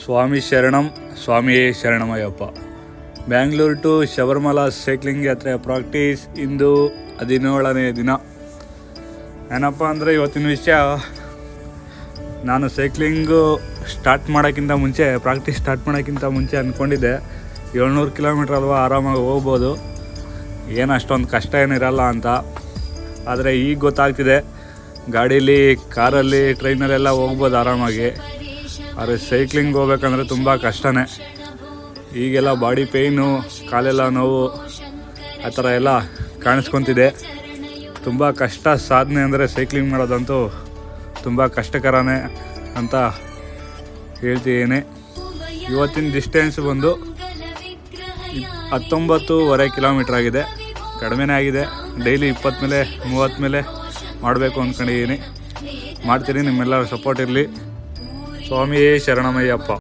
ಸ್ವಾಮಿ ಶರಣಂ ಸ್ವಾಮಿಯೇ ಶರಣಮಯ್ಯಪ್ಪ. ಬ್ಯಾಂಗ್ಳೂರು ಟು ಶಬರಿಮಲ ಸೈಕ್ಲಿಂಗ್ ಯಾತ್ರೆ ಪ್ರಾಕ್ಟೀಸ್ ಇಂದು 17ನೇ ದಿನ. ಏನಪ್ಪ ಅಂದರೆ ಇವತ್ತಿನ ವಿಷಯ, ನಾನು ಸೈಕ್ಲಿಂಗು ಪ್ರಾಕ್ಟೀಸ್ ಸ್ಟಾರ್ಟ್ ಮಾಡೋಕ್ಕಿಂತ ಮುಂಚೆ ಅಂದ್ಕೊಂಡಿದ್ದೆ 700 ಕಿಲೋಮೀಟ್ರ್ ಅಲ್ವಾ, ಆರಾಮಾಗಿ ಹೋಗ್ಬೋದು, ಏನು ಅಷ್ಟೊಂದು ಕಷ್ಟ ಏನಿರಲ್ಲ ಅಂತ. ಆದರೆ ಈಗ ಗೊತ್ತಾಗ್ತಿದೆ, ಗಾಡೀಲಿ, ಕಾರಲ್ಲಿ, ಟ್ರೈನಲ್ಲೆಲ್ಲ ಹೋಗ್ಬೋದು ಆರಾಮಾಗಿ. ಆದರೆ ಸೈಕ್ಲಿಂಗ್ ಹೋಗ್ಬೇಕಂದ್ರೆ ತುಂಬ ಕಷ್ಟನೇ. ಈಗೆಲ್ಲ ಬಾಡಿ ಪೇಯ್ನು, ಕಾಲೆಲ್ಲ ನೋವು, ಆ ಥರ ಎಲ್ಲ ಕಾಣಿಸ್ಕೊತಿದೆ. ತುಂಬ ಕಷ್ಟ ಸಾಧನೆ ಅಂದರೆ ಸೈಕ್ಲಿಂಗ್ ಮಾಡೋದಂತೂ ತುಂಬ ಕಷ್ಟಕರನೇ ಅಂತ ಹೇಳ್ತಿದ್ದೀನಿ. ಇವತ್ತಿನ ಡಿಸ್ಟೆನ್ಸ್ ಬಂದು 19.5 ಕಿಲೋಮೀಟ್ರ್ ಆಗಿದೆ, ಕಡಿಮೆನೇ ಆಗಿದೆ. ಡೈಲಿ 20 ಮೇಲೆ 30 ಮೇಲೆ ಮಾಡಬೇಕು ಅಂದ್ಕೊಂಡಿದ್ದೀನಿ. ಮಾಡ್ತೀನಿ, ನಿಮ್ಮೆಲ್ಲರ ಸಪೋರ್ಟ್ ಇರಲಿ. ಸ್ವಾಮಿಯೇ ಶರಣಮಯ್ಯಪ್ಪ.